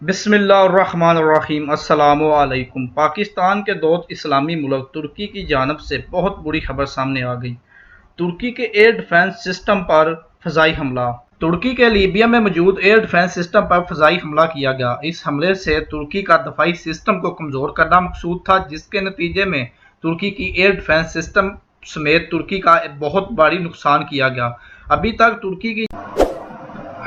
بسم اللہ الرحمن الرحیم۔ السلام علیکم۔ پاکستان کے دوست اسلامی ملک ترکی کی جانب سے بہت بری خبر سامنے آ گئی۔ ترکی کے ایئر ڈیفنس سسٹم پر فضائی حملہ۔ ترکی کے لیبیا میں موجود ایئر ڈیفنس سسٹم پر فضائی حملہ کیا گیا۔ اس حملے سے ترکی کا دفاعی سسٹم کو کمزور کرنا مقصود تھا، جس کے نتیجے میں ترکی کی ایئر ڈیفنس سسٹم سمیت ترکی کا بہت بڑی نقصان کیا گیا۔ ابھی تک ترکی کی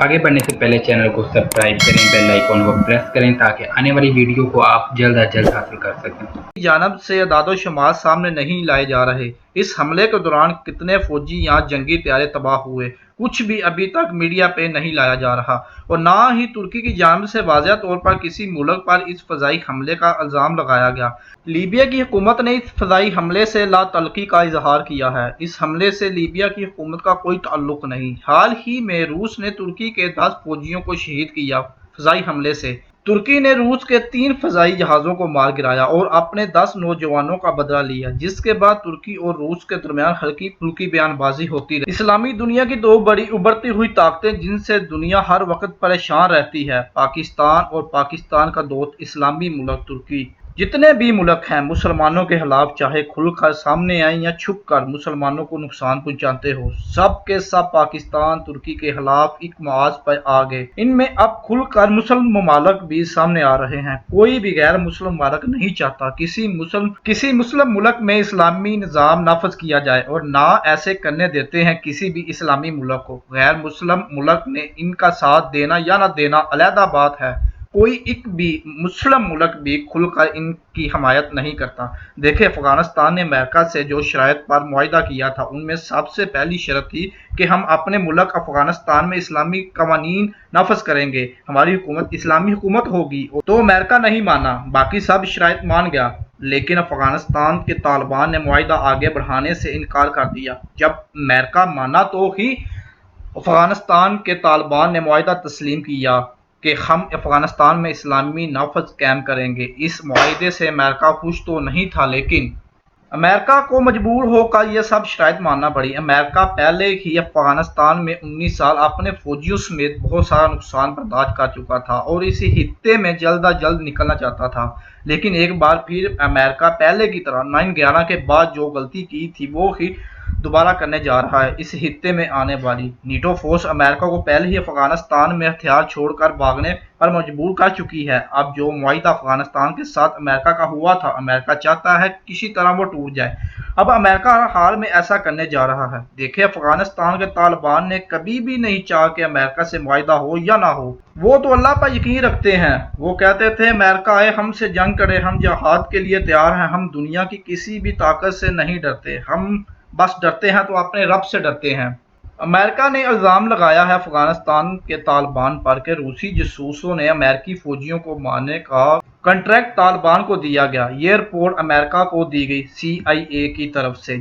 آگے بڑھنے سے پہلے چینل کو سبسکرائب کریں، بیل آئیکن کو پریس کریں تاکہ آنے والی ویڈیو کو آپ جلد از جلد حاصل کر سکیں۔ جانب سے اعداد و شمار سامنے نہیں لائے جا رہے۔ اس حملے کے دوران کتنے فوجی یا جنگی طیارے تباہ ہوئے، کچھ بھی ابھی تک میڈیا پہ نہیں لایا جا رہا، اور نہ ہی ترکی کی جانب سے واضح طور پر کسی ملک پر اس فضائی حملے کا الزام لگایا گیا۔ لیبیا کی حکومت نے اس فضائی حملے سے لا تعلقی کا اظہار کیا ہے۔ اس حملے سے لیبیا کی حکومت کا کوئی تعلق نہیں۔ حال ہی میں روس نے ترکی کے 10 فوجیوں کو شہید کیا۔ فضائی حملے سے ترکی نے روس کے 3 فضائی جہازوں کو مار گرایا اور اپنے 10 نوجوانوں کا بدلہ لیا، جس کے بعد ترکی اور روس کے درمیان ہلکی پھلکی بیان بازی ہوتی رہی۔ اسلامی دنیا کی 2 بڑی ابھرتی ہوئی طاقتیں جن سے دنیا ہر وقت پریشان رہتی ہے، پاکستان اور پاکستان کا دوست اسلامی ملک ترکی۔ جتنے بھی ملک ہیں مسلمانوں کے خلاف، چاہے کھل کر سامنے آئیں یا چھپ کر مسلمانوں کو نقصان پہنچاتے ہو، سب کے سب پاکستان ترکی کے خلاف ایک محاذ پر آ گئے۔ ان میں اب کھل کر مسلم ممالک بھی سامنے آ رہے ہیں۔ کوئی بھی غیر مسلم ممالک نہیں چاہتا کسی مسلم ملک میں اسلامی نظام نافذ کیا جائے، اور نہ ایسے کرنے دیتے ہیں کسی بھی اسلامی ملک کو۔ غیر مسلم ملک نے ان کا ساتھ دینا یا نہ دینا علیحدہ بات ہے، کوئی ایک بھی مسلم ملک بھی کھل کر ان کی حمایت نہیں کرتا۔ دیکھیں، افغانستان نے امریکہ سے جو شرائط پر معاہدہ کیا تھا، ان میں سب سے پہلی شرط تھی کہ ہم اپنے ملک افغانستان میں اسلامی قوانین نافذ کریں گے، ہماری حکومت اسلامی حکومت ہوگی۔ تو امریکہ نہیں مانا، باقی سب شرائط مان گیا، لیکن افغانستان کے طالبان نے معاہدہ آگے بڑھانے سے انکار کر دیا۔ جب امریکہ مانا تو ہی افغانستان کے طالبان نے معاہدہ تسلیم کیا کہ ہم افغانستان میں اسلامی نافذ قائم کریں گے۔ اس معاہدے سے امریکہ خوش تو نہیں تھا، لیکن امریکہ کو مجبور ہو کر یہ سب شرائط ماننا پڑی۔ امریکہ پہلے ہی افغانستان میں 19 سال اپنے فوجیوں سمیت بہت سارا نقصان برداشت کر چکا تھا اور اسی خطے میں جلد از جلد نکلنا چاہتا تھا، لیکن ایک بار پھر امریکہ پہلے کی طرح 9/11 کے بعد جو غلطی کی تھی وہ ہی دوبارہ کرنے جا رہا ہے۔ اس خطے میں آنے والی نیٹو فورس امریکہ کو پہلے ہی افغانستان میں ہتھیار چھوڑ کر بھاگنے پر مجبور کر چکی ہے۔ اب جو معاہدہ افغانستان کے ساتھ امریکہ کا ہوا تھا، امریکہ چاہتا ہے کسی طرح وہ ٹوٹ جائے۔ اب امریکہ ہر حال میں ایسا کرنے جا رہا ہے۔ دیکھیں، افغانستان کے طالبان نے کبھی بھی نہیں چاہا کہ امریکہ سے معاہدہ ہو یا نہ ہو۔ وہ تو اللہ پر یقین رکھتے ہیں۔ وہ کہتے تھے امریکہ آئے ہم سے جنگ کرے، ہم جہاد کے لیے تیار ہیں، ہم دنیا کی کسی بھی طاقت سے نہیں ڈرتے، ہم بس ڈرتے ہیں تو اپنے رب سے ڈرتے ہیں۔ امریکہ نے الزام لگایا ہے افغانستان کے طالبان پر کہ روسی جاسوسوں نے امریکی فوجیوں کو مارنے کا کنٹریکٹ طالبان کو دیا گیا۔ یہ رپورٹ امریکہ کو دی گئی CIA کی طرف سے،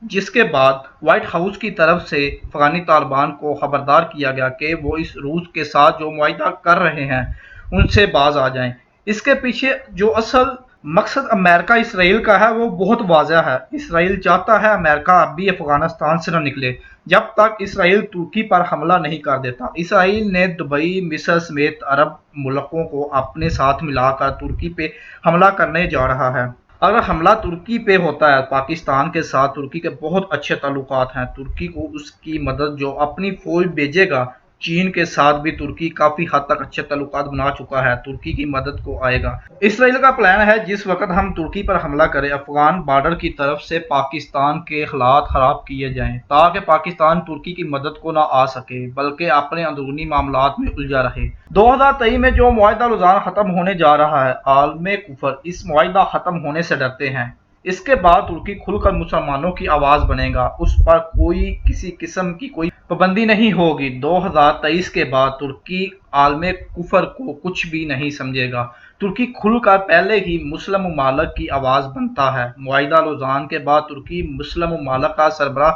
جس کے بعد وائٹ ہاؤس کی طرف سے افغانی طالبان کو خبردار کیا گیا کہ وہ اس روس کے ساتھ جو معاہدہ کر رہے ہیں ان سے باز آ جائیں۔ اس کے پیچھے جو اصل مقصد امریکہ اسرائیل کا ہے وہ بہت واضح ہے۔ اسرائیل چاہتا ہے امریکہ اب بھی افغانستان سے نہ نکلے جب تک اسرائیل ترکی پر حملہ نہیں کر دیتا۔ اسرائیل نے دبئی، مصر سمیت عرب ملکوں کو اپنے ساتھ ملا کر ترکی پہ حملہ کرنے جا رہا ہے۔ اگر حملہ ترکی پہ ہوتا ہے، پاکستان کے ساتھ ترکی کے بہت اچھے تعلقات ہیں۔ ترکی کو اس کی مدد جو اپنی فوج بھیجے گا، چین کے ساتھ بھی ترکی کافی حد تک اچھے تعلقات بنا چکا ہے، ترکی کی مدد کو آئے گا۔ اسرائیل کا پلان ہے جس وقت ہم ترکی پر حملہ کریں، افغان بارڈر کی طرف سے پاکستان کے حالات خراب کیے جائیں تاکہ پاکستان ترکی کی مدد کو نہ آ سکے بلکہ اپنے اندرونی معاملات میں الجھا رہے۔ 2023 میں جو معاہدہ روزانہ ختم ہونے جا رہا ہے، عالم کفر اس معاہدہ ختم ہونے سے ڈرتے ہیں۔ اس کے بعد ترکی کھل کر مسلمانوں کی آواز بنے گا، اس پر کوئی کسی قسم کی کوئی پابندی نہیں ہوگی۔ 2023 کے بعد ترکی عالم کفر کو کچھ بھی نہیں سمجھے گا۔ ترکی کھل کر پہلے ہی مسلم ممالک کی آواز بنتا ہے۔ معاہدہ لوزان کے بعد ترکی مسلم ممالک کا سربراہ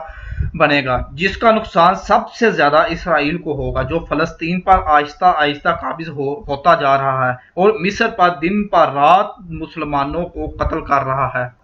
بنے گا، جس کا نقصان سب سے زیادہ اسرائیل کو ہوگا، جو فلسطین پر آہستہ آہستہ قابض ہوتا جا رہا ہے اور مصر پر دن پر رات مسلمانوں کو قتل کر رہا ہے۔